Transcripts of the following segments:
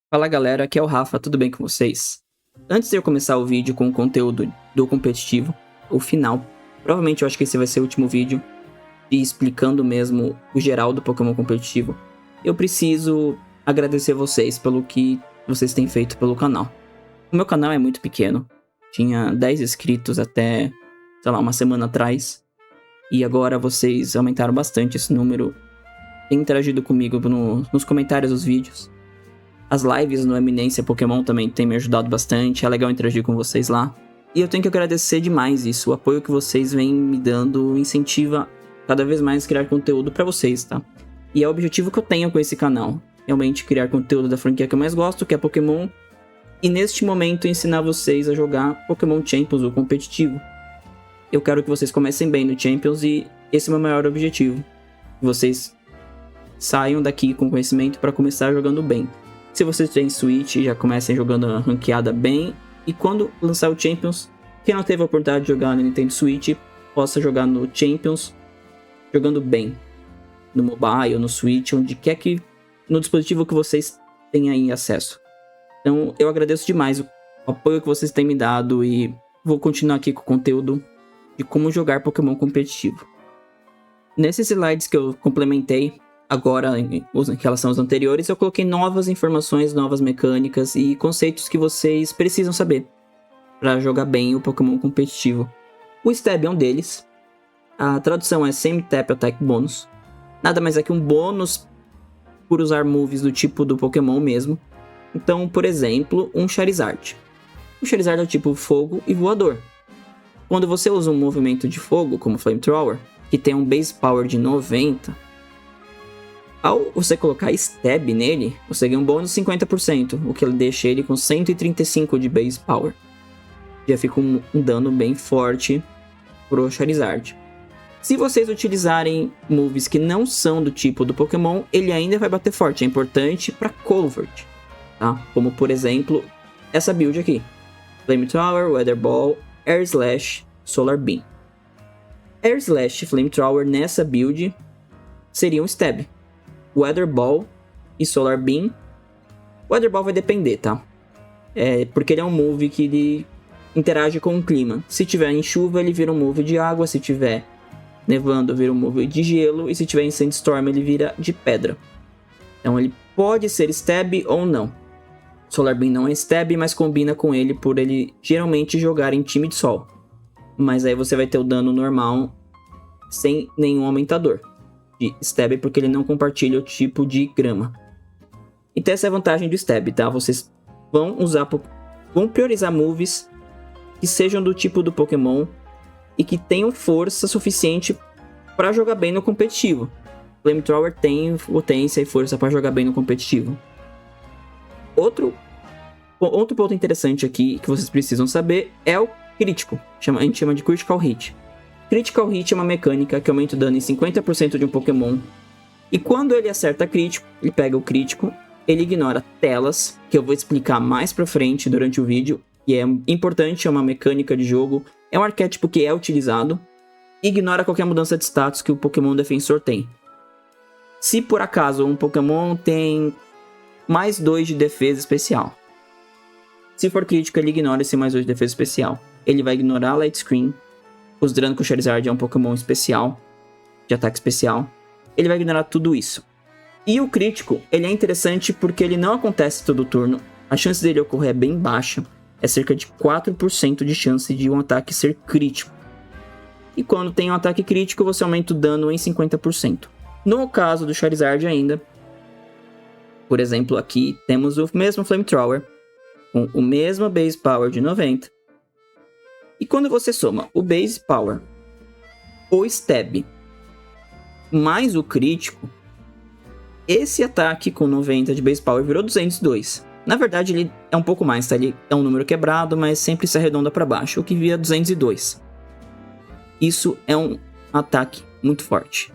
Fala galera, aqui é o Rafa, tudo bem com vocês? Antes de eu começar o vídeo com o conteúdo do competitivo, o final, provavelmente eu acho que esse vai ser o último vídeo, e explicando mesmo o geral do Pokémon competitivo, eu preciso agradecer vocês pelo que vocês têm feito pelo canal. O meu canal é muito pequeno, tinha 10 inscritos até, sei lá, uma semana atrás, e agora vocês aumentaram bastante esse número, têm interagido comigo nos comentários dos vídeos. As lives no Eminência Pokémon também tem me ajudado bastante, é legal interagir com vocês lá. E eu tenho que agradecer demais isso, o apoio que vocês vêm me dando incentiva cada vez mais criar conteúdo pra vocês, tá? E é o objetivo que eu tenho com esse canal, realmente criar conteúdo da franquia que eu mais gosto, que é Pokémon, e neste momento ensinar vocês a jogar Pokémon Champions, o competitivo. Eu quero que vocês comecem bem no Champions e esse é o meu maior objetivo. Que vocês saiam daqui com conhecimento pra começar jogando bem. Se vocês têm Switch, já comecem jogando a ranqueada bem. E quando lançar o Champions, quem não teve a oportunidade de jogar no Nintendo Switch, possa jogar no Champions, jogando bem. No mobile, no Switch, onde quer que... no dispositivo que vocês tenham aí acesso. Então, eu agradeço demais o apoio que vocês têm me dado e vou continuar aqui com o conteúdo de como jogar Pokémon competitivo. Nesses slides que eu complementei, agora, em relação aos anteriores, eu coloquei novas informações, novas mecânicas e conceitos que vocês precisam saber para jogar bem o Pokémon competitivo. O Stab é um deles. A tradução é Semi-Tap Attack Bonus. Nada mais é que um bônus por usar moves do tipo do Pokémon mesmo. Então, por exemplo, um Charizard. O Charizard é do tipo Fogo e Voador. Quando você usa um movimento de fogo, como Flamethrower, que tem um Base Power de 90... ao você colocar Stab nele, você ganha um bônus de 50%, o que deixa ele com 135 de Base Power. Já fica um dano bem forte pro Charizard. Se vocês utilizarem moves que não são do tipo do Pokémon, ele ainda vai bater forte, é importante para Colvert, tá? Como por exemplo, essa build aqui. Flamethrower, Weather Ball, Air Slash, Solar Beam. Air Slash e Flamethrower nessa build seriam Stab. Weather Ball e Solar Beam. Weather Ball vai depender, tá? Porque ele é um move que ele interage com o clima. Se tiver em chuva, ele vira um move de água. Se tiver nevando, vira um move de gelo. E se tiver em Sandstorm, ele vira de pedra. Então ele pode ser Stab ou não. Solar Beam não é Stab, mas combina com ele por ele geralmente jogar em time de sol. Mas aí você vai ter o dano normal sem nenhum aumentador de Stab, porque ele não compartilha o tipo de grama. Então essa é a vantagem do Stab, tá? Vocês vão priorizar moves que sejam do tipo do Pokémon e que tenham força suficiente para jogar bem no competitivo. Flamethrower tem potência e força para jogar bem no competitivo. Outro ponto interessante aqui que vocês precisam saber é o crítico. A gente chama de Critical Hit. Critical Hit é uma mecânica que aumenta o dano em 50% de um Pokémon. E quando ele acerta crítico, ele pega o crítico, ele ignora telas, que eu vou explicar mais pra frente durante o vídeo. E é importante, é uma mecânica de jogo, é um arquétipo que é utilizado. Ignora qualquer mudança de status que o Pokémon defensor tem. Se por acaso um Pokémon tem mais 2 de defesa especial. Se for crítico, ele ignora esse mais 2 de defesa especial. Ele vai ignorar a Light Screen, considerando que o Charizard é um Pokémon especial, de ataque especial, ele vai ignorar tudo isso. E o crítico, ele é interessante porque ele não acontece todo turno, a chance dele ocorrer é bem baixa, é cerca de 4% de chance de um ataque ser crítico. E quando tem um ataque crítico, você aumenta o dano em 50%. No caso do Charizard ainda, por exemplo, aqui temos o mesmo Flamethrower, com o mesmo Base Power de 90, e quando você soma o Base Power, o Stab, mais o crítico, esse ataque com 90 de Base Power virou 202. Na verdade, ele é um pouco mais, tá? Ele é um número quebrado, mas sempre se arredonda para baixo, o que vira 202. Isso é um ataque muito forte.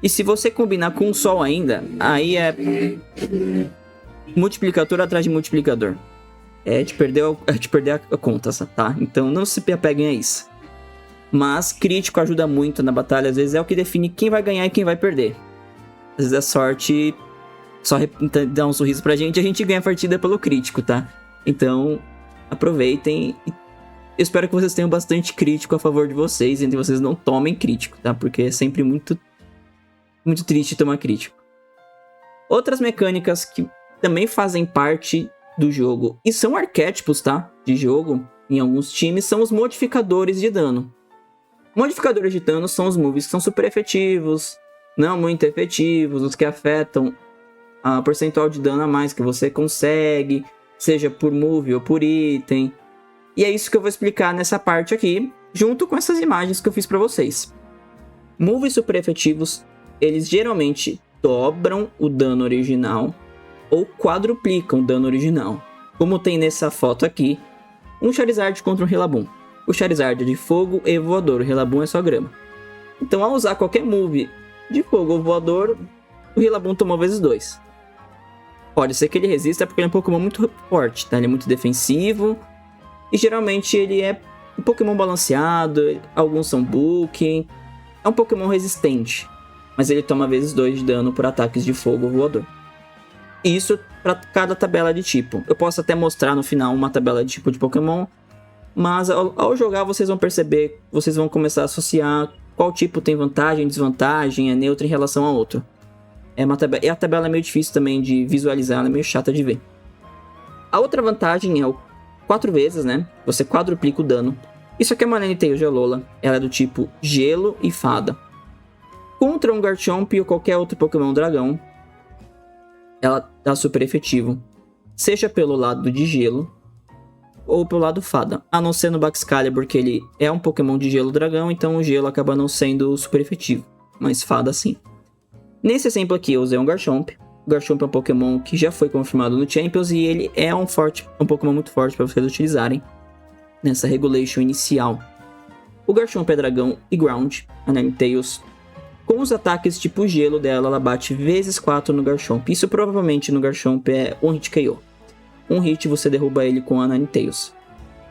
E se você combinar com o Sol ainda, aí é multiplicador atrás de multiplicador. É de perder a conta, tá? Então não se apeguem a isso. Mas crítico ajuda muito na batalha, às vezes é o que define quem vai ganhar e quem vai perder. Às vezes a sorte só dar um sorriso pra gente, a gente ganha a partida pelo crítico, tá? Então, aproveitem. Eu espero que vocês tenham bastante crítico a favor de vocês, e vocês não tomem crítico, tá? Porque é sempre muito triste tomar crítico. Outras mecânicas que também fazem parte do jogo e são arquétipos, tá? De jogo em alguns times são os modificadores de dano. Modificadores de dano são os moves que são super efetivos, não muito efetivos, os que afetam a percentual de dano a mais que você consegue, seja por move ou por item. E é isso que eu vou explicar nessa parte aqui, junto com essas imagens que eu fiz para vocês. Moves super efetivos, eles geralmente dobram o dano original ou quadruplicam o dano original. Como tem nessa foto aqui, um Charizard contra um Rillaboom. O Charizard é de fogo e voador, o Rillaboom é só grama. Então, ao usar qualquer move de fogo ou voador, o Rillaboom tomou vezes 2. Pode ser que ele resista porque ele é um Pokémon muito forte, tá? Ele é muito defensivo e geralmente ele é um Pokémon balanceado, alguns são Booking. É um Pokémon resistente, mas ele toma vezes 2 de dano por ataques de fogo ou voador. Isso para cada tabela de tipo. Eu posso até mostrar no final uma tabela de tipo de Pokémon, mas ao jogar vocês vão perceber, vocês vão começar a associar qual tipo tem vantagem, desvantagem, é neutro em relação ao outro. E a tabela é meio difícil também de visualizar, ela é meio chata de ver. A outra vantagem é o 4 vezes, né? Você quadruplica o dano. Isso aqui é uma Ninetales de Alola, ela é do tipo Gelo e Fada. Contra um Garchomp ou qualquer outro Pokémon Dragão, ela dá super efetivo. Seja pelo lado de Gelo ou pelo lado Fada. A não ser no Baxcalibur, que ele é um Pokémon de Gelo Dragão, então o Gelo acaba não sendo super efetivo. Mas Fada sim. Nesse exemplo aqui eu usei um Garchomp. O Garchomp é um Pokémon que já foi confirmado no Champions e ele é um Pokémon muito forte para vocês utilizarem nessa Regulation inicial. O Garchomp é dragão e ground, a Ninetales. Com os ataques tipo gelo dela, ela bate vezes 4 no Garchomp. Isso provavelmente no Garchomp é um hit KO. Um hit você derruba ele com a Ninetales.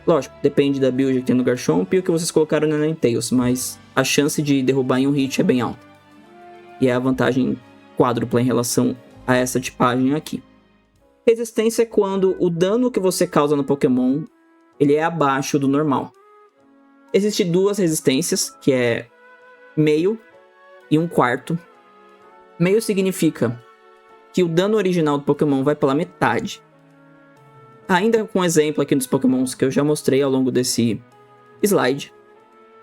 Lógico, depende da build que tem no Garchomp e o que vocês colocaram na Ninetales, mas a chance de derrubar em um hit é bem alta. E é a vantagem quádrupla em relação a essa tipagem aqui. Resistência é quando o dano que você causa no Pokémon ele é abaixo do normal. Existem 2 resistências, que é meio e 1/4. Meio significa que o dano original do Pokémon vai pela metade. Ainda com um exemplo aqui dos Pokémons que eu já mostrei ao longo desse slide.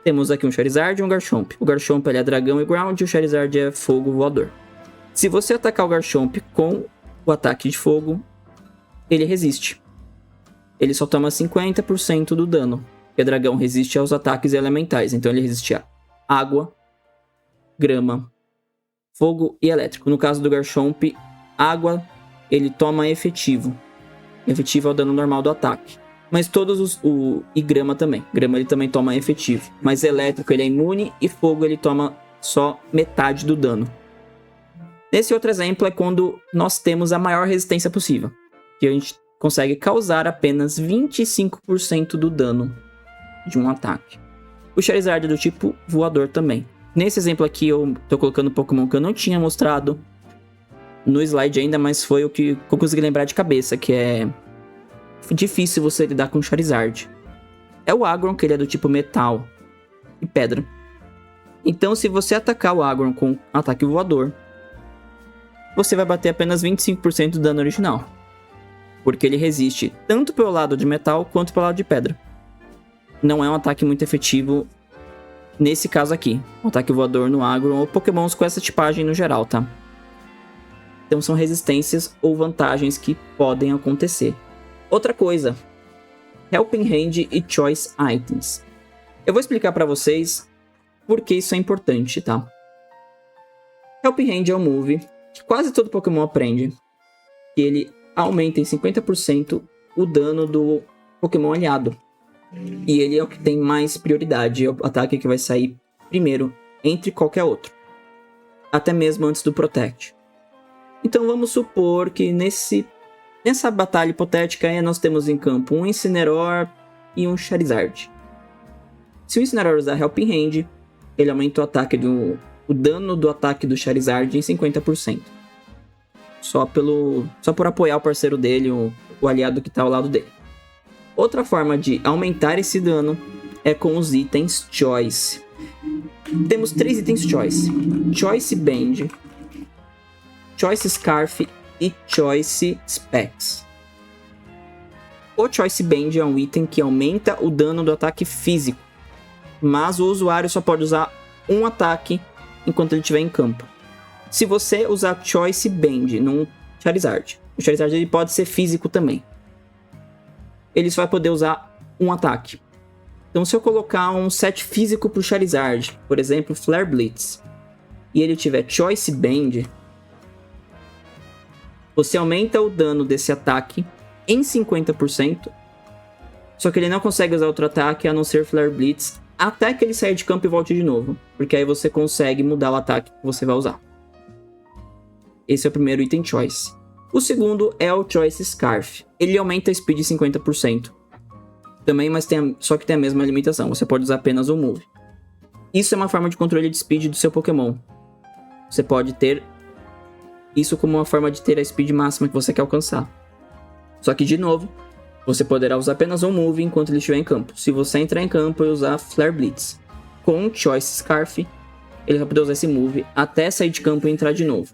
Temos aqui um Charizard e um Garchomp. O Garchomp ele é dragão e ground e o Charizard é fogo voador. Se você atacar o Garchomp com o ataque de fogo, ele resiste. Ele só toma 50% do dano. Porque dragão resiste aos ataques elementais. Então ele resiste a água, grama, fogo e elétrico. No caso do Garchomp, água ele toma efetivo. Efetivo é o dano normal do ataque. Mas todos e grama também. Grama ele também toma efetivo. Mas elétrico ele é imune e fogo ele toma só metade do dano. Nesse outro exemplo é quando nós temos a maior resistência possível. Que a gente consegue causar apenas 25% do dano de um ataque. O Charizard é do tipo voador também. Nesse exemplo aqui eu tô colocando um Pokémon que eu não tinha mostrado no slide ainda, mas foi o que eu consegui lembrar de cabeça, que é difícil você lidar com o Charizard. É o Aggron, que ele é do tipo metal e pedra. Então se você atacar o Aggron com ataque voador, você vai bater apenas 25% do dano original. Porque ele resiste tanto pelo lado de metal quanto pelo lado de pedra. Não é um ataque muito efetivo nesse caso aqui. Um ataque voador no Aggron ou Pokémons com essa tipagem no geral, tá? Então são resistências ou vantagens que podem acontecer. Outra coisa, Helping Hand e Choice Items. Eu vou explicar para vocês por que isso é importante, tá? Helping Hand é um move que quase todo Pokémon aprende. Que ele aumenta em 50% o dano do Pokémon aliado. E ele é o que tem mais prioridade, é o ataque que vai sair primeiro entre qualquer outro. Até mesmo antes do Protect. Então vamos supor que nessa batalha hipotética nós temos em campo um Incineroar e um Charizard. Se o Incineroar usar Helping Hand, ele aumenta o dano do ataque do Charizard em 50%. só por apoiar o parceiro dele, o aliado que tá ao lado dele. Outra forma de aumentar esse dano é com os itens Choice. Temos 3 itens Choice. Choice Band, Choice Scarf e Choice Specs. O Choice Band é um item que aumenta o dano do ataque físico, mas o usuário só pode usar um ataque enquanto ele estiver em campo. Se você usar Choice Band num Charizard, o Charizard ele pode ser físico também. Ele só vai poder usar um ataque. Então se eu colocar um set físico pro Charizard, por exemplo, Flare Blitz, e ele tiver Choice Band, você aumenta o dano desse ataque em 50%, só que ele não consegue usar outro ataque a não ser Flare Blitz até que ele saia de campo e volte de novo, porque aí você consegue mudar o ataque que você vai usar. Esse é o primeiro item Choice. O segundo é o Choice Scarf. Ele aumenta a speed em 50%. Também, mas só que tem a mesma limitação. Você pode usar apenas um move. Isso é uma forma de controle de speed do seu Pokémon. Você pode ter isso como uma forma de ter a speed máxima que você quer alcançar. Só que, de novo, você poderá usar apenas um move enquanto ele estiver em campo. Se você entrar em campo e usar Flare Blitz com o Choice Scarf, ele vai poder usar esse move até sair de campo e entrar de novo.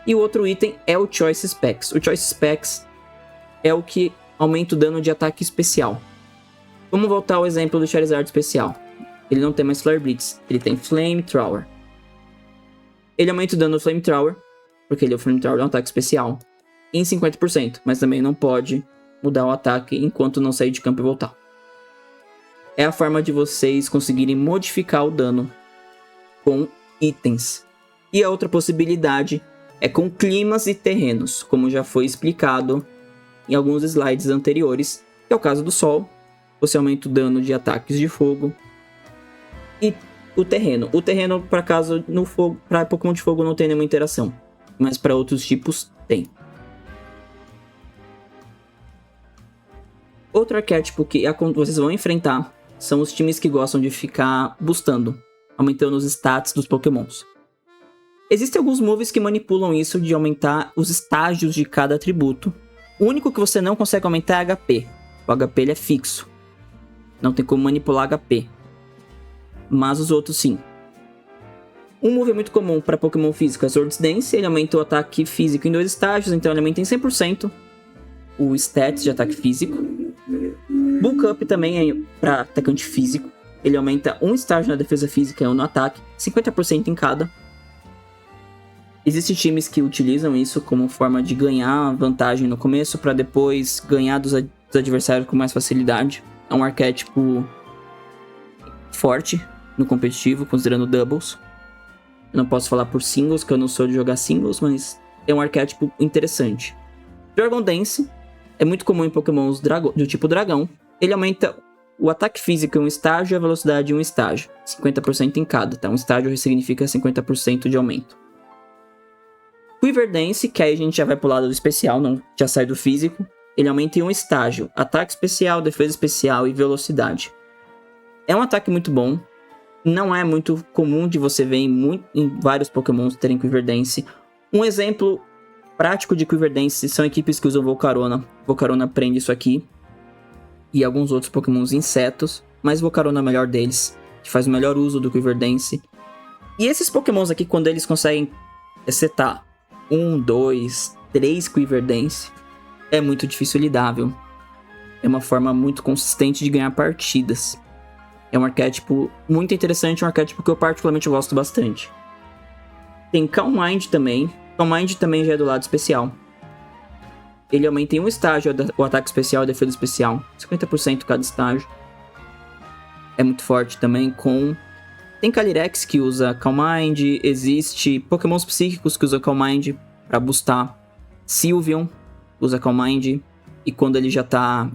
E o outro item é o Choice Specs. O Choice Specs é o que aumenta o dano de ataque especial. Vamos voltar ao exemplo do Charizard especial. Ele não tem mais Flare Blitz, ele tem Flamethrower. Ele aumenta o dano do Flamethrower, porque o Flamethrower é um ataque especial, em 50%, mas também não pode mudar o ataque enquanto não sair de campo e voltar. É a forma de vocês conseguirem modificar o dano com itens. E a outra possibilidade é com climas e terrenos, como já foi explicado em alguns slides anteriores, que é o caso do Sol. Você aumenta o dano de ataques de fogo. E o terreno. O terreno, por acaso, no fogo, para Pokémon de fogo não tem nenhuma interação, mas para outros tipos tem. Outro arquétipo que vocês vão enfrentar são os times que gostam de ficar boostando, aumentando os stats dos Pokémons. Existem alguns moves que manipulam isso de aumentar os estágios de cada atributo. O único que você não consegue aumentar é HP. O HP ele é fixo. Não tem como manipular HP. Mas os outros sim. Um move muito comum para Pokémon físico é Swords Dance. Ele aumenta o ataque físico em 2 estágios, então ele aumenta em 100% o stats de ataque físico. Bulk Up também é para atacante físico. Ele aumenta um estágio na defesa física e um no ataque, 50% em cada. Existem times que utilizam isso como forma de ganhar vantagem no começo para depois ganhar dos adversários com mais facilidade. É um arquétipo forte no competitivo, considerando doubles. Eu não posso falar por singles, que eu não sou de jogar singles, mas é um arquétipo interessante. Dragon Dance é muito comum em Pokémons do tipo dragão. Ele aumenta o ataque físico em um estágio e a velocidade em um estágio, 50% em cada, tá? Um estágio significa 50% de aumento. Quiver Dance, que aí a gente já vai pro lado do especial, não já sai do físico. Ele aumenta em um estágio, ataque especial, defesa especial e velocidade. É um ataque muito bom. Não é muito comum de você ver em vários Pokémons terem Quiver Dance. Um exemplo prático de Quiver Dance são equipes que usam Volcarona. Volcarona prende isso aqui. E alguns outros Pokémons insetos. Mas Volcarona é o melhor deles, que faz o melhor uso do Quiver Dance. E esses Pokémons aqui, quando eles conseguem setar 1, 2, 3 Quiver Dance, é muito difícil lidável. É uma forma muito consistente de ganhar partidas. É um arquétipo muito interessante, um arquétipo que eu particularmente gosto bastante. Tem Calm Mind também. Calm Mind também já é do lado especial. Ele aumenta em um estágio o ataque especial e a defesa especial, 50% cada estágio. É muito forte também com... Tem Calyrex que usa Calm Mind, existe Pokémons psíquicos que usam Calm Mind pra boostar. Sylveon usa Calm Mind, e quando ele já tá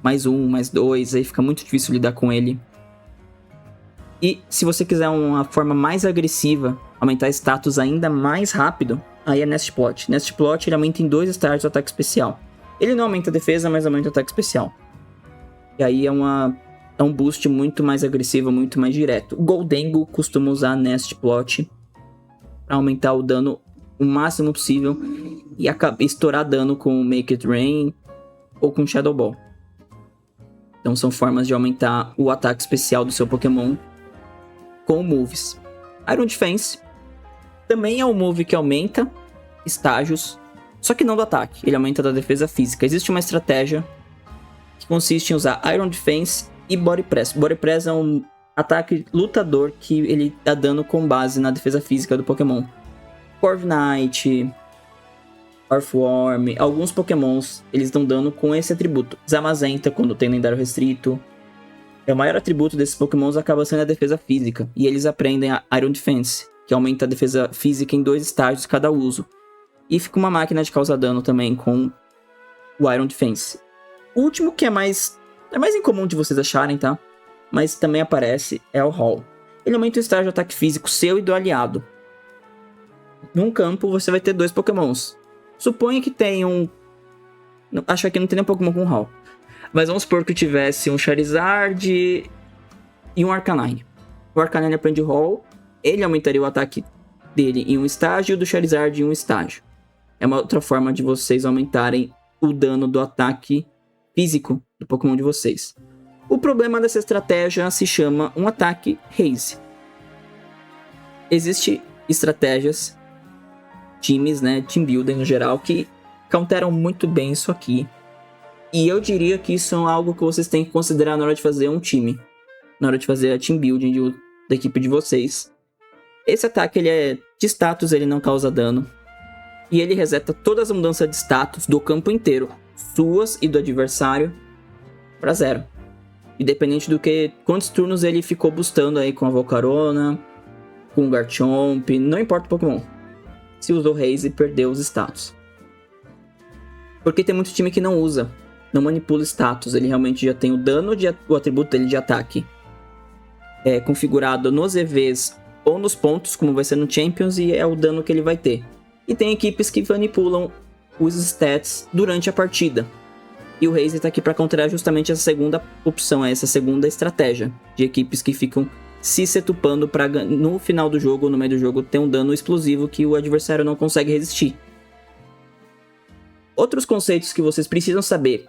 mais 1, mais 2, aí fica muito difícil lidar com ele. E se você quiser uma forma mais agressiva, aumentar status ainda mais rápido, aí é Nest Plot. Nest Plot ele aumenta em 2 estágios o ataque especial. Ele não aumenta a defesa, mas aumenta o ataque especial. E aí é um boost muito mais agressivo, muito mais direto. O Goldengo costuma usar Nest Plot para aumentar o dano o máximo possível e estourar dano com Make It Rain ou com Shadow Ball. Então são formas de aumentar o ataque especial do seu Pokémon com moves. Iron Defense também é um move que aumenta estágios, só que não do ataque, ele aumenta da defesa física. Existe uma estratégia que consiste em usar Iron Defense e Body Press. Body Press é um ataque lutador que ele dá dano com base na defesa física do Pokémon. Corviknight, Earthworm, alguns Pokémons eles dão dano com esse atributo. Zamazenta, quando tem lendário restrito. O maior atributo desses Pokémons acaba sendo a defesa física, e eles aprendem a Iron Defense, que aumenta a defesa física em 2 estágios cada uso. E fica uma máquina de causar dano também com o Iron Defense. O último que é mais incomum de vocês acharem, tá? Mas também aparece, é o Hall. Ele aumenta o estágio de ataque físico seu e do aliado. Num campo, você vai ter 2 Pokémons. Suponha que tem um... Acho que aqui não tem nem Pokémon com Hall. Mas vamos supor que eu tivesse um Charizard e um Arcanine. O Arcanine aprende Hall. Ele aumentaria o ataque dele em um estágio e o do Charizard em um estágio. É uma outra forma de vocês aumentarem o dano do ataque físico do Pokémon de vocês. O problema dessa estratégia se chama um ataque Haze. Existem estratégias, times, né, team building no geral, que counteram muito bem isso aqui. E eu diria que isso é algo que vocês têm que considerar na hora de fazer um time. Na hora de fazer a team building da equipe de vocês. Esse ataque ele é de status, ele não causa dano. E ele reseta todas as mudanças de status do campo inteiro, suas e do adversário, para 0. Independente do que quantos turnos ele ficou boostando aí com a Volcarona, com o Garchomp, não importa o Pokémon. Se usou Haze, perdeu os status. Porque tem muito time que não usa, não manipula status, ele realmente já tem o dano, o atributo dele de ataque configurado nos EVs ou nos pontos, como vai ser no Champions, e é o dano que ele vai ter. E tem equipes que manipulam os stats durante a partida. E o Haze está aqui para counterar justamente essa segunda opção, essa segunda estratégia de equipes que ficam se setupando para no final do jogo, no meio do jogo, ter um dano explosivo que o adversário não consegue resistir. Outros conceitos que vocês precisam saber.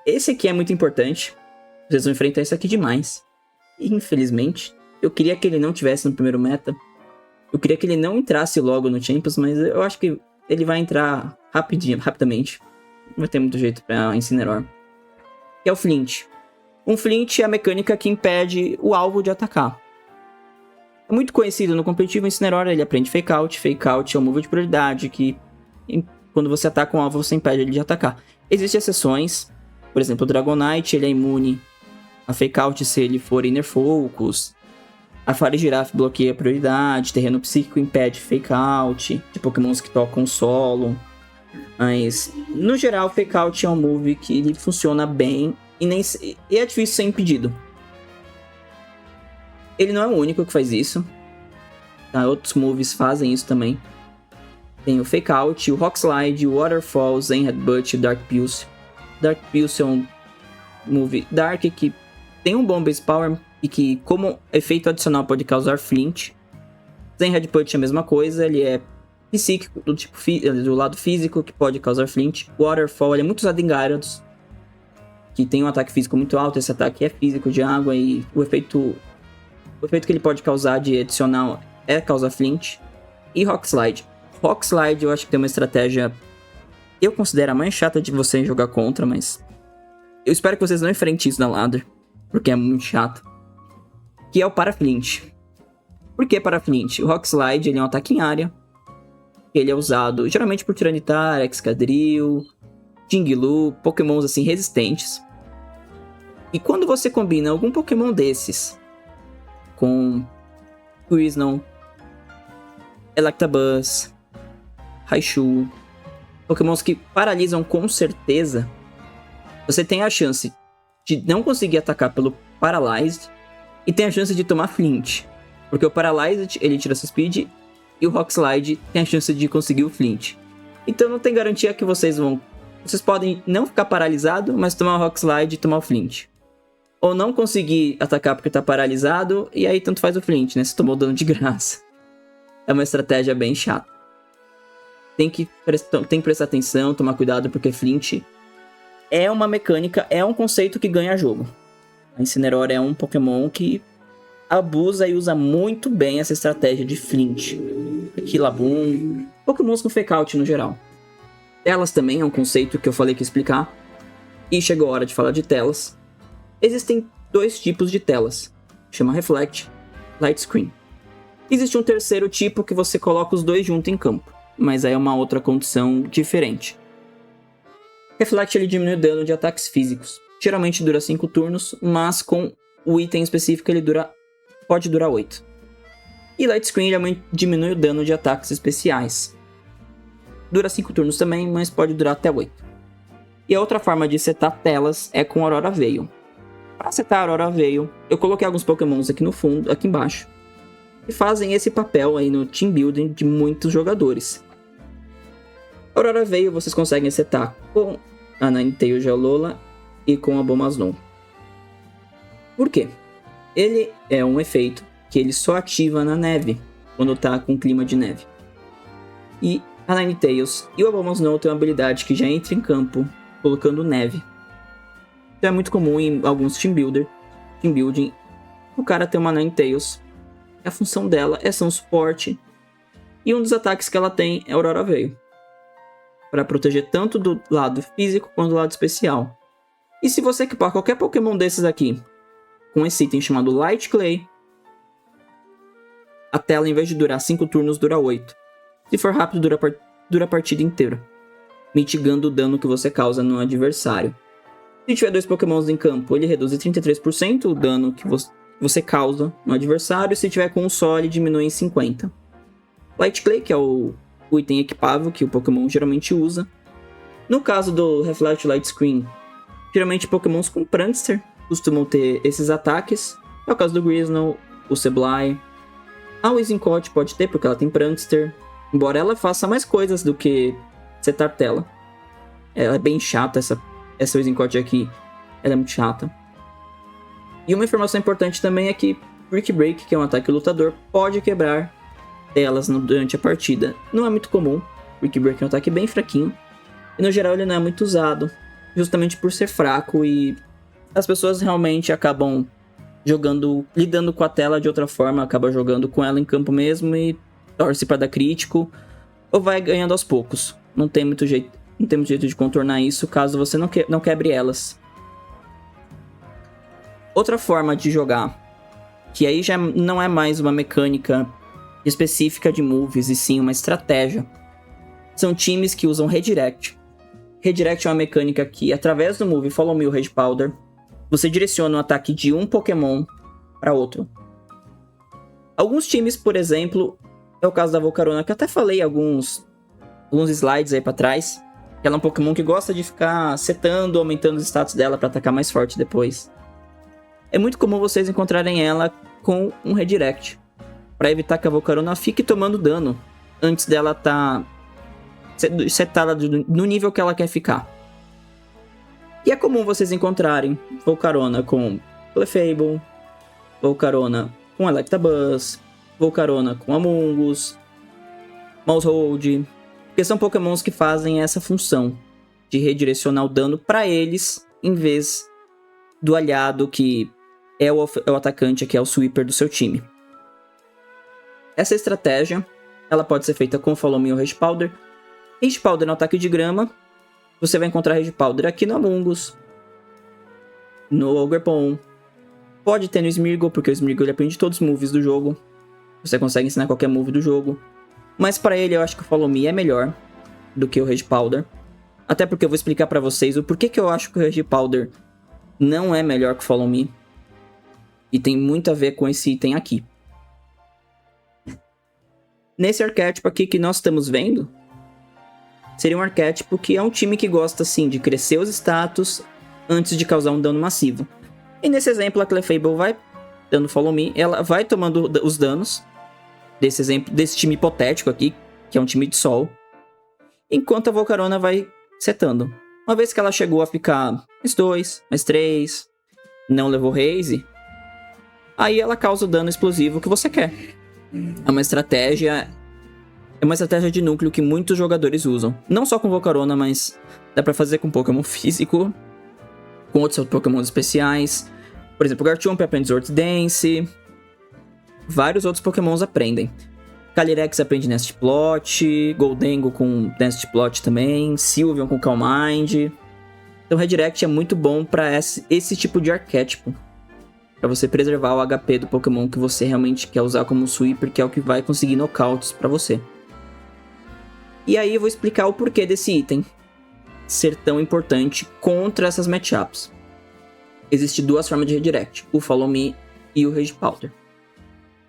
Esse aqui é muito importante. Vocês vão enfrentar isso aqui demais. E, infelizmente, eu queria que ele não tivesse no primeiro meta. Eu queria que ele não entrasse logo no Champions, mas eu acho que ele vai entrar rapidamente. Não vai ter muito jeito pra Incineroar. Que é o Flint. Um Flint é a mecânica que impede o alvo de atacar. É muito conhecido no competitivo. Incineroar, ele aprende Fake Out. Fake Out é um move de prioridade que quando você ataca um alvo, você impede ele de atacar. Existem exceções. Por exemplo, o Dragonite, ele é imune a Fake Out se ele for Inner Focus. A Fire Giraffe bloqueia a prioridade. Terreno Psíquico impede Fake Out de Pokémons que tocam solo. Mas, no geral, Fake Out é um move que ele funciona bem e é difícil ser impedido. Ele não é o único que faz isso. Tá? Outros moves fazem isso também. Tem o Fake Out, o Rock Slide, o Waterfall, Zen Headbutt e o Dark Pulse. Dark Pulse é um move Dark que tem um bom base power e que, como efeito adicional, pode causar Flint. Zen Headbutt é a mesma coisa, ele é psíquico, do tipo do lado físico, que pode causar Flint. O Waterfall ele é muito usado em Gyarados, que tem um ataque físico muito alto. Esse ataque é físico de água e o efeito que ele pode causar de adicional é causar Flint. E Rock Slide. Rock Slide eu acho que tem uma estratégia, eu considero a mais chata de você jogar contra, mas eu espero que vocês não enfrentem isso na ladder, porque é muito chato. Que é o Paraflint. Por que Paraflint? O Rock Slide ele é um ataque em área. Ele é usado geralmente por Tyranitar, Excadrill, Jingliu, Pokémons assim resistentes. E quando você combina algum Pokémon desses com Quiznon, Electabuzz, Raichu, Pokémons que paralisam com certeza, você tem a chance de não conseguir atacar pelo Paralyzed e tem a chance de tomar Flint. Porque o Paralyzed ele tira sua Speed e o Rock Slide tem a chance de conseguir o Flint. Então não tem garantia que vocês vão... Vocês podem não ficar paralisado, mas tomar o Rock Slide e tomar o Flint. Ou não conseguir atacar porque tá paralisado, e aí tanto faz o Flint, né? Você tomou dano de graça. É uma estratégia bem chata. tem que prestar atenção, tomar cuidado, porque Flint é uma mecânica, é um conceito que ganha jogo. A Incineroar é um Pokémon que abusa e usa muito bem essa estratégia de Flint. Killaboom, Pokémons com Fake-Out no geral. Telas também é um conceito que eu falei que ia explicar. E chegou a hora de falar de telas. Existem 2 tipos de telas. Chama Reflect, Light Screen. Existe um terceiro tipo que você coloca os 2 juntos em campo. Mas aí é uma outra condição diferente. Reflect ele diminui o dano de ataques físicos. Geralmente dura 5 turnos, mas com o item específico ele pode durar 8. E Light Screen diminui o dano de ataques especiais. Dura 5 turnos também, mas pode durar até 8. E a outra forma de setar telas é com Aurora Veil. Para setar a Aurora Veil, eu coloquei alguns Pokémons aqui no fundo, aqui embaixo, que fazem esse papel aí no team building de muitos jogadores. Aurora Veil vocês conseguem setar com a Ninetales de Alola e com a Abomasnow. Por quê? Ele é um efeito que ele só ativa na neve, quando tá com clima de neve. E a Ninetales e o Abomasnow tem uma habilidade que já entra em campo colocando neve. Então é muito comum em alguns team building, o cara ter uma Ninetales. A função dela é ser um suporte. E um dos ataques que ela tem é Aurora Veil, para proteger tanto do lado físico quanto do lado especial. E se você equipar qualquer Pokémon desses aqui com esse item chamado Light Clay, a tela, em vez de durar 5 turnos, dura 8. Se for rápido, dura a partida inteira, mitigando o dano que você causa no adversário. Se tiver 2 Pokémons em campo, ele reduz em 33% o dano que você causa no adversário. Se tiver com um só, ele diminui em 50%. Light Clay, que é o item equipável que o Pokémon geralmente usa. No caso do Reflect Light Screen, geralmente Pokémons com Prankster costumam ter esses ataques. É o caso do Grizzle, o Sableye. A Winscott pode ter, porque ela tem Prankster. Embora ela faça mais coisas do que setar tela. Ela é bem chata, essa Winscott aqui. Ela é muito chata. E uma informação importante também é que Brick Break, que é um ataque lutador, pode quebrar telas durante a partida. Não é muito comum. Brick Break é um ataque bem fraquinho. E no geral ele não é muito usado, justamente por ser fraco, e as pessoas realmente acabam lidando com a tela de outra forma, acaba jogando com ela em campo mesmo e torce para dar crítico, ou vai ganhando aos poucos. Não tem muito jeito de contornar isso caso você não quebre elas. Outra forma de jogar, que aí já não é mais uma mecânica específica de moves, e sim uma estratégia, são times que usam Redirect. Redirect é uma mecânica que, através do move Follow Me, o Rage Powder, você direciona o ataque de um Pokémon para outro. Alguns times, por exemplo, é o caso da Volcarona, que eu até falei alguns slides aí para trás, que ela é um Pokémon que gosta de ficar setando, aumentando os status dela para atacar mais forte depois. É muito comum vocês encontrarem ela com um Redirect, para evitar que a Volcarona fique tomando dano antes dela estar setada no nível que ela quer ficar. E é comum vocês encontrarem Volcarona com Clefable, Volcarona com Electabuzz, Volcarona com Amoonguss, Maushold, porque são Pokémons que fazem essa função de redirecionar o dano para eles, em vez do aliado que é o atacante, que é o sweeper do seu time. Essa estratégia, ela pode ser feita com Follow Me ou Rage Powder. Rage Powder no ataque de grama, você vai encontrar Rage Powder aqui no Amoonguss, no Ogerpon. Pode ter no Smeargle, porque o Smeargle ele aprende todos os moves do jogo. Você consegue ensinar qualquer move do jogo. Mas para ele eu acho que o Follow Me é melhor do que o Rage Powder. Até porque eu vou explicar para vocês o porquê que eu acho que o Rage Powder não é melhor que o Follow Me. E tem muito a ver com esse item aqui. Nesse arquétipo aqui que nós estamos vendo, seria um arquétipo que é um time que gosta, sim, de crescer os status antes de causar um dano massivo. E nesse exemplo, a Clefable vai dando Follow Me, ela vai tomando os danos desse time hipotético aqui, que é um time de sol, enquanto a Volcarona vai setando. Uma vez que ela chegou a ficar mais 2, mais 3, não levou raise, aí ela causa o dano explosivo que você quer. É uma estratégia é uma estratégia de núcleo que muitos jogadores usam. Não só com Volcarona, mas dá pra fazer com Pokémon físico, com outros Pokémon especiais. Por exemplo, Garchomp aprende Sword Dance. Vários outros Pokémons aprendem. Calyrex aprende Nest Plot, Goldengo com Nest Plot também, Sylveon com Calm Mind. Então Redirect é muito bom pra esse tipo de arquétipo. Pra você preservar o HP do Pokémon que você realmente quer usar como sweeper, que é o que vai conseguir knockouts pra você. E aí eu vou explicar o porquê desse item ser tão importante contra essas matchups. Existem duas formas de Redirect, o Follow Me e o Rage Powder.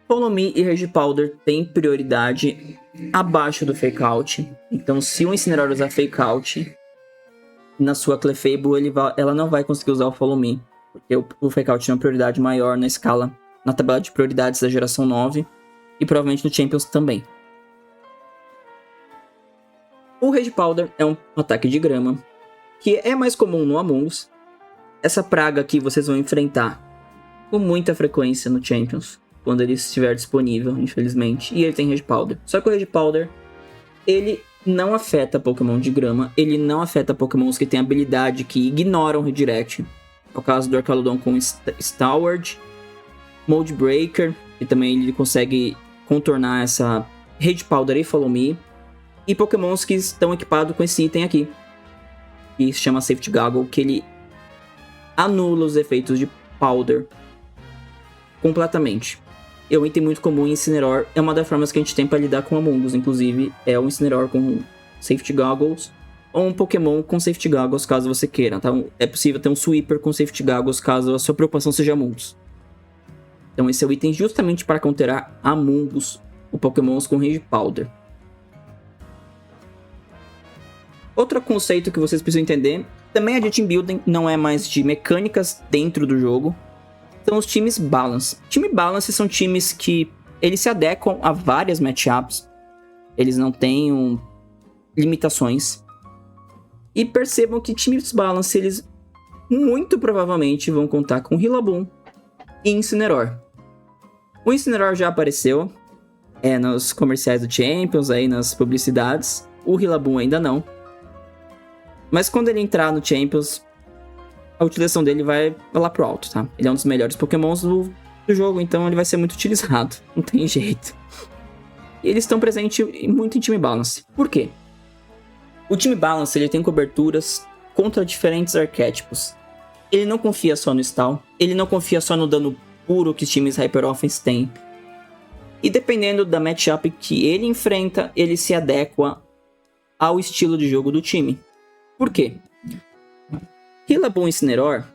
Follow Me e Rage Powder têm prioridade abaixo do Fake Out. Então, se o Incineroar usar Fake Out na sua Clefable, ela não vai conseguir usar o Follow Me. Porque o Fake Out tem uma prioridade maior na escala, na tabela de prioridades da geração 9. E provavelmente no Champions também. O Rage Powder é um ataque de grama, que é mais comum no Among Us. Essa praga aqui vocês vão enfrentar com muita frequência no Champions, quando ele estiver disponível, infelizmente. E ele tem Rage Powder. Só que o Rage Powder, ele não afeta Pokémon de grama. Ele não afeta Pokémons que têm habilidade que ignoram o Redirect. É o caso do Arcaludon com Stallard, Mold Breaker, que também ele consegue contornar essa Rage Powder e Follow Me. E Pokémons que estão equipados com esse item aqui, que se chama Safety Goggle, que ele anula os efeitos de Powder completamente. É um item muito comum em Incineroar. É uma das formas que a gente tem para lidar com Among Us, inclusive, é o Incineroar com Safety Goggles, ou um Pokémon com Safety Goggles, caso você queira. Tá? É possível ter um Sweeper com Safety Goggles, caso a sua preocupação seja Among Us. Então esse é o item justamente para counterar Among Us, o Pokémons com Rage Powder. Outro conceito que vocês precisam entender, também é de team building, não é mais de mecânicas dentro do jogo, são os times balance. Time balance são times que eles se adequam a várias matchups, eles não têm limitações. E percebam que times balance, eles muito provavelmente vão contar com Rillaboom e Incineroar. O Incineroar já apareceu nos comerciais do Champions, aí nas publicidades, o Rillaboom ainda não. Mas quando ele entrar no Champions, a utilização dele vai lá pro alto, tá? Ele é um dos melhores Pokémons do jogo, então ele vai ser muito utilizado. Não tem jeito. E eles estão presentes muito em time balance. Por quê? O time balance, ele tem coberturas contra diferentes arquétipos. Ele não confia só no stall. Ele não confia só no dano puro que os times Hyper Offense têm. E dependendo da matchup que ele enfrenta, ele se adequa ao estilo de jogo do time. Por quê? Rillaboom e Incineroar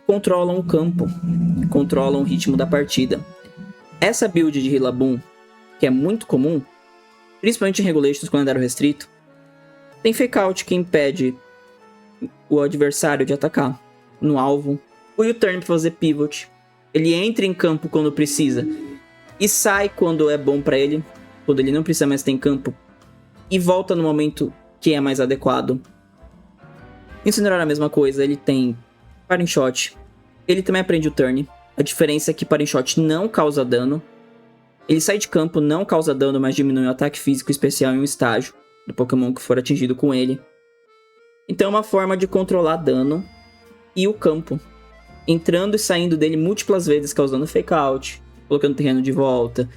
controlam o campo, controlam o ritmo da partida. Essa build de Rillaboom, que é muito comum, principalmente em Regulations quando era restrito, tem Fake Out que impede o adversário de atacar no alvo. O U-Turn para fazer pivot. Ele entra em campo quando precisa e sai quando é bom para ele, quando ele não precisa mais ter em campo, e volta no momento que é mais adequado. Incineroar é a mesma coisa, ele tem Parting Shot, ele também aprende o Turn. A diferença é que Parting Shot não causa dano. Ele sai de campo, não causa dano, mas diminui o ataque físico especial em um estágio do Pokémon que for atingido com ele. Então é uma forma de controlar dano e o campo, entrando e saindo dele múltiplas vezes, causando Fake Out, colocando o terreno de volta,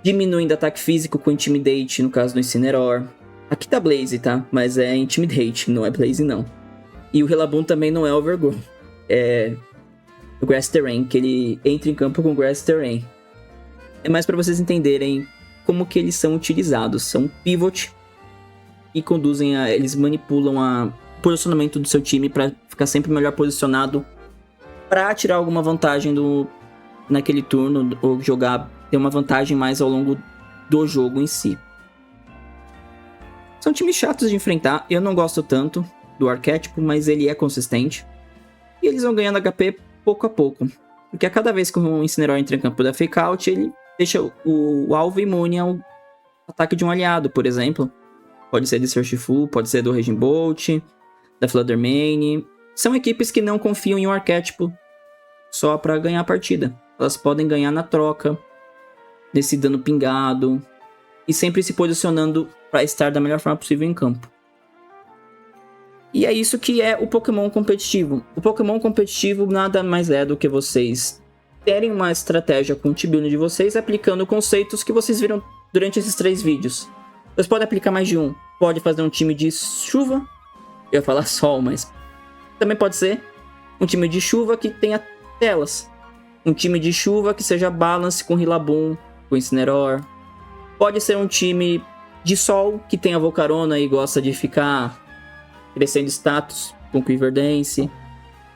diminuindo ataque físico com Intimidate, no caso do Incineroar. Aqui tá Blaze, tá? Mas é Intimidate, não é Blaze não. E o Rillaboom também não é Overgrown. É o Grass Terrain, que ele entra em campo com Grass Terrain. É mais para vocês entenderem como que eles são utilizados. São pivot e conduzem eles manipulam o posicionamento do seu time para ficar sempre melhor posicionado, para tirar alguma vantagem naquele turno, ou ter uma vantagem mais ao longo do jogo em si. São times chatos de enfrentar, eu não gosto tanto do arquétipo, mas ele é consistente. E eles vão ganhando HP pouco a pouco. Porque a cada vez que um Incineroar entra em campo da Fake Out, ele deixa o alvo imune ao ataque de um aliado, por exemplo. Pode ser de Urshifu, pode ser do Raging Bolt, da Fluttermane. São equipes que não confiam em um arquétipo só pra ganhar a partida. Elas podem ganhar na troca, nesse dano pingado, e sempre se posicionando para estar da melhor forma possível em campo. E é isso que é o Pokémon competitivo. O Pokémon competitivo nada mais é do que vocês terem uma estratégia com o team building de vocês, aplicando conceitos que vocês viram durante esses 3 vídeos. Vocês podem aplicar mais de um. Pode fazer um time de chuva, eu ia falar sol, mas também pode ser um time de chuva que tenha telas. Um time de chuva que seja balance com Rillaboom, com Incineroar. Pode ser um time de sol que tenha Volcarona e gosta de ficar crescendo status com Quiver Dance.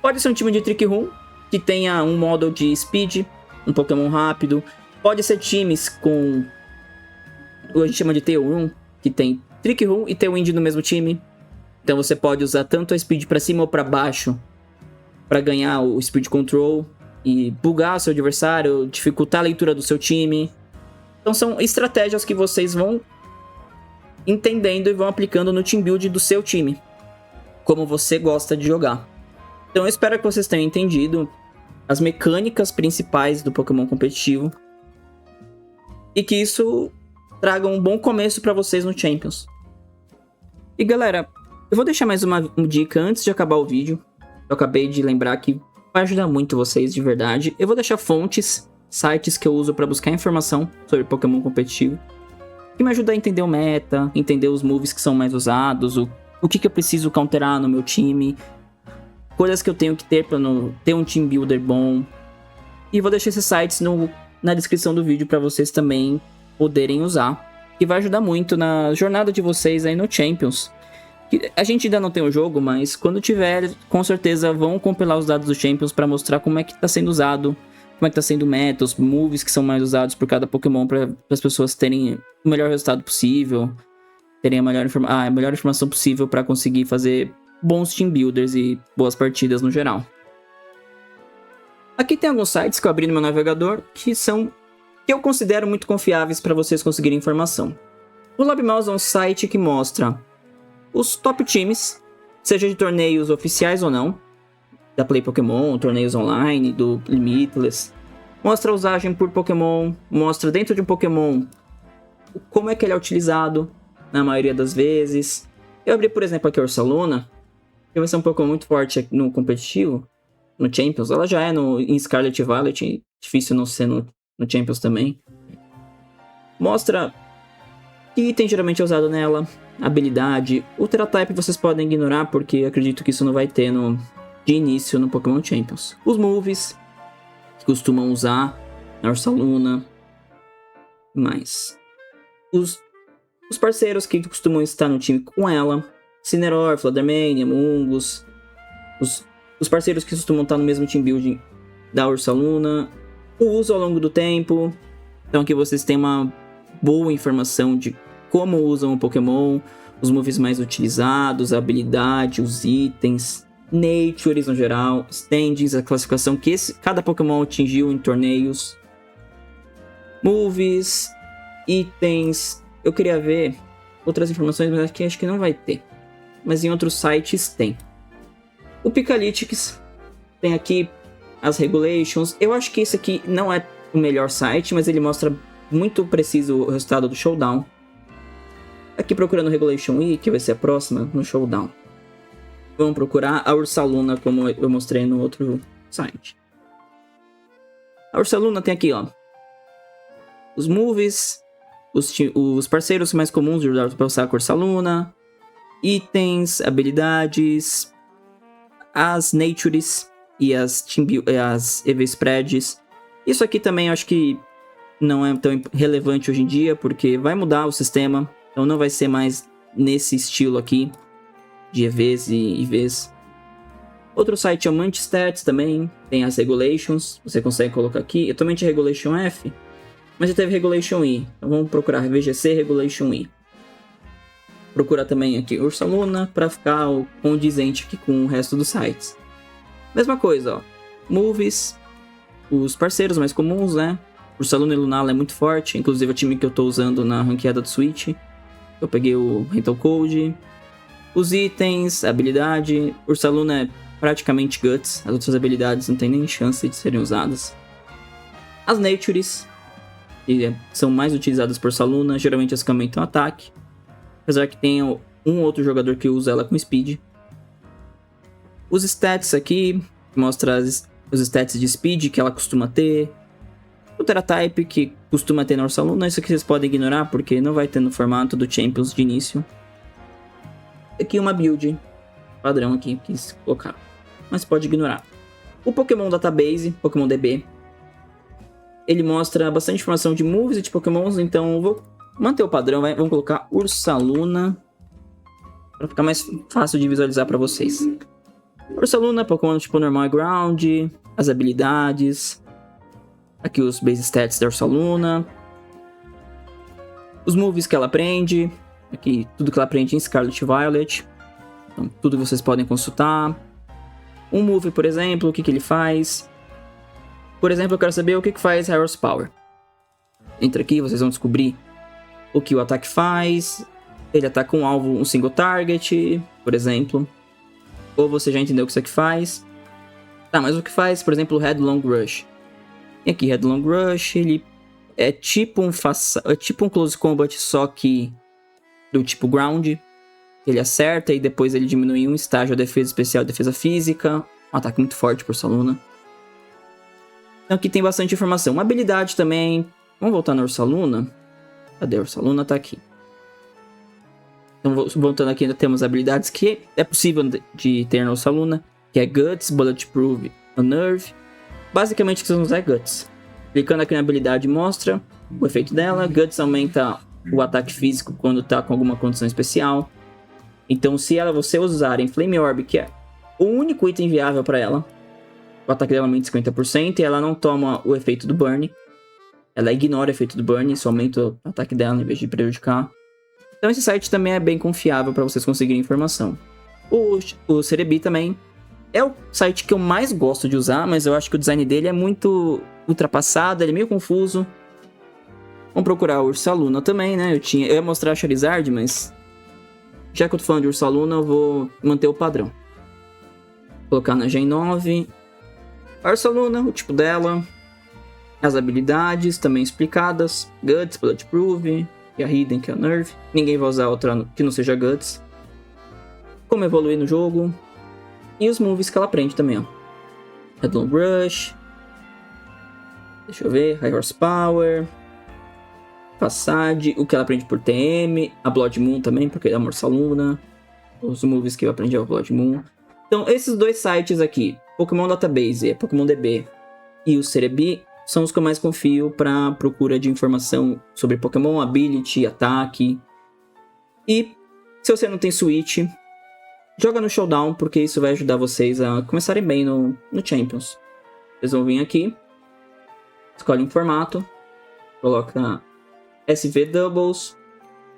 Pode ser um time de Trick Room que tenha um model de Speed, um Pokémon rápido. Pode ser times com o que a gente chama de Tail Room, que tem Trick Room e Tailwind no mesmo time. Então você pode usar tanto a Speed para cima ou para baixo para ganhar o Speed Control e bugar o seu adversário, dificultar a leitura do seu time. Então são estratégias que vocês vão entendendo e vão aplicando no team build do seu time, como você gosta de jogar. Então eu espero que vocês tenham entendido as mecânicas principais do Pokémon competitivo e que isso traga um bom começo para vocês no Champions. E galera, eu vou deixar mais uma dica antes de acabar o vídeo. Eu acabei de lembrar que vai ajudar muito vocês de verdade. Eu vou deixar fontes, sites que eu uso para buscar informação sobre Pokémon competitivo, que me ajuda a entender o meta, entender os moves que são mais usados, o que eu preciso counterar no meu time, coisas que eu tenho que ter para ter um team builder bom. E vou deixar esses sites na descrição do vídeo para vocês também poderem usar, que vai ajudar muito na jornada de vocês aí no Champions. A gente ainda não tem o jogo, mas quando tiver, com certeza vão compilar os dados do Champions para mostrar como é que está sendo usado, como é que está sendo o meta, os moves que são mais usados por cada Pokémon para as pessoas terem o melhor resultado possível, terem a melhor informação possível para conseguir fazer bons team builders e boas partidas no geral. Aqui tem alguns sites que eu abri no meu navegador que eu considero muito confiáveis para vocês conseguirem informação. O LobMouse é um site que mostra os top times, seja de torneios oficiais ou não, da Play Pokémon, torneios online, do Limitless. Mostra a usagem por Pokémon, mostra dentro de um Pokémon como é que ele é utilizado na maioria das vezes. Eu abri, por exemplo, aqui a Ursaluna, que vai ser um Pokémon muito forte no competitivo, no Champions. Ela já é em Scarlet Violet, difícil não ser no Champions também. Mostra que item geralmente é usado nela, habilidade. Ultra Type vocês podem ignorar, porque acredito que isso não vai ter de início no Pokémon Champions. Os moves que costumam usar na Ursaluna. Mais. Os parceiros que costumam estar no time com ela. Incineroar, Fluttermane, Amoonguss. Os parceiros que costumam estar no mesmo team building da Ursaluna. O uso ao longo do tempo. Então aqui vocês têm uma boa informação de como usam o Pokémon, os moves mais utilizados, a habilidade, os itens, natures no geral, standings, a classificação que cada Pokémon atingiu em torneios, moves, itens. Eu queria ver outras informações, mas aqui acho que não vai ter. Mas em outros sites tem. O Picalytics tem aqui as regulations. Eu acho que esse aqui não é o melhor site, mas ele mostra muito preciso o resultado do Showdown. Aqui procurando Regulation E, que vai ser a próxima no Showdown. Vamos procurar a Ursaluna, como eu mostrei no outro site. A Ursaluna tem aqui, ó, os moves, os parceiros mais comuns de usar com a Ursaluna, itens, habilidades, as natures e as EV Spreads. Isso aqui também eu acho que não é tão relevante hoje em dia, porque vai mudar o sistema. Então não vai ser mais nesse estilo aqui, de EVs e IVs. Outro site é o Mantistats também, tem as Regulations, você consegue colocar aqui. Eu também tinha Regulation F, mas já teve Regulation E. Então vamos procurar VGC Regulation E. Procura também aqui Ursaluna, para ficar condizente aqui com o resto dos sites. Mesma coisa, ó. Moves, os parceiros mais comuns, né? Ursaluna e Lunala é muito forte, inclusive o time que eu tô usando na ranqueada do Switch. Eu peguei o Rental Code. Os itens, habilidade. Ursaluna é praticamente Guts. As outras habilidades não tem nem chance de serem usadas. As Natures, que são mais utilizadas por Saluna. Geralmente as que aumentam o ataque. Apesar que tem um outro jogador que usa ela com speed. Os stats aqui, mostra os stats de speed que ela costuma ter. O Teratype que costuma ter na Ursaluna. Isso aqui vocês podem ignorar porque não vai ter no formato do Champions de início. Aqui uma build padrão aqui, quis colocar. Mas pode ignorar. O Pokémon Database, Pokémon DB, ele mostra bastante informação de moves e de Pokémons, então eu vou manter o padrão, vamos colocar Ursaluna para ficar mais fácil de visualizar para vocês. Ursaluna, Pokémon tipo normal e ground, as habilidades, aqui os base stats da Ursaluna, os moves que ela aprende, aqui tudo que ela aprende em Scarlet Violet, então tudo que vocês podem consultar. Um move, por exemplo, o que ele faz. Por exemplo, eu quero saber o que faz Hero's Power. Entra aqui, vocês vão descobrir o que o ataque faz. Ele ataca um alvo, um single target, por exemplo. Ou você já entendeu o que isso aqui faz. Tá, mas o que faz, por exemplo, o Headlong Rush. E aqui, Headlong Rush, ele é tipo um Close Combat, só que do tipo Ground. Ele acerta e depois ele diminui um estágio a defesa especial e defesa física. Um ataque muito forte por Saluna. Então aqui tem bastante informação. Uma habilidade também. Vamos voltar na Ursaluna. Cadê a Ursaluna? Tá aqui. Então voltando aqui, ainda temos habilidades que é possível de ter na Ursaluna. Que é Guts, Bulletproof, Unnerve. Basicamente o que vocês vão usar é Guts. Clicando aqui na habilidade mostra o efeito dela. Guts aumenta o ataque físico quando tá com alguma condição especial. Então se você usar em Flame Orb, que é o único item viável para ela, o ataque dela aumenta 50% e ela não toma o efeito do Burn. Ela ignora o efeito do Burn, só aumenta o ataque dela em vez de prejudicar. Então esse site também é bem confiável para vocês conseguirem informação. O Cerebi também é o site que eu mais gosto de usar, mas eu acho que o design dele é muito ultrapassado, ele é meio confuso. Vamos procurar o Ursaluna também, né? Eu ia mostrar a Charizard, mas já que eu tô falando de Ursaluna, eu vou manter o padrão. Vou colocar na Gen 9. A Ursaluna, o tipo dela. As habilidades também explicadas. Guts, Bulletproof. E a Hidden, que é a Nerve. Ninguém vai usar outra que não seja Guts. Como evoluir no jogo. E os moves que ela aprende também, ó. Headlong Rush. Deixa eu ver. High Horsepower. Facade. O que ela aprende por TM. A Blood Moon também, porque é a Ursaluna. Os moves que eu aprendi é o Blood Moon. Então, esses dois sites aqui. Pokémon Database, Pokémon DB e o Cerebi são os que eu mais confio para procura de informação sobre Pokémon, Ability, ataque. E se você não tem Switch, joga no Showdown, porque isso vai ajudar vocês a começarem bem no Champions. Vocês vão vir aqui, escolhe um formato, coloca SV Doubles,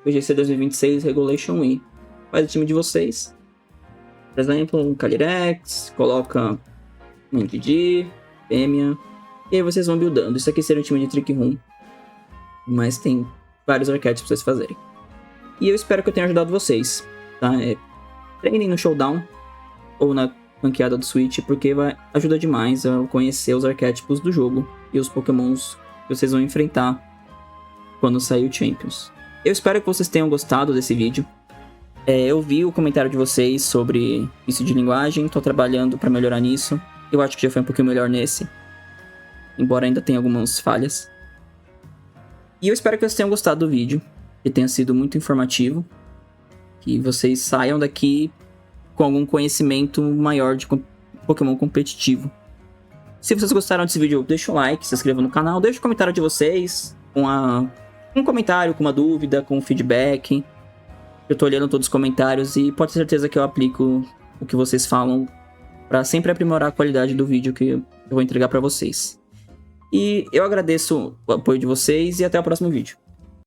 VGC 2026 Regulation E. Faz o time de vocês. Por exemplo, um Calyrex, coloca um Didi, fêmea, e aí vocês vão buildando. Isso aqui seria um time de Trick Room, mas tem vários arquétipos pra vocês fazerem. E eu espero que eu tenha ajudado vocês, tá? Treinem no Showdown ou na ranqueada do Switch, porque ajuda demais a conhecer os arquétipos do jogo e os Pokémons que vocês vão enfrentar quando sair o Champions. Eu espero que vocês tenham gostado desse vídeo. Eu vi o comentário de vocês sobre isso de linguagem, tô trabalhando para melhorar nisso. Eu acho que já foi um pouquinho melhor nesse, embora ainda tenha algumas falhas. E eu espero que vocês tenham gostado do vídeo, que tenha sido muito informativo, que vocês saiam daqui com algum conhecimento maior de Pokémon competitivo. Se vocês gostaram desse vídeo, deixa um like, se inscreva no canal, deixa um comentário de vocês, um comentário com uma dúvida, com um feedback. Eu tô olhando todos os comentários e pode ter certeza que eu aplico o que vocês falam para sempre aprimorar a qualidade do vídeo que eu vou entregar para vocês. E eu agradeço o apoio de vocês e até o próximo vídeo.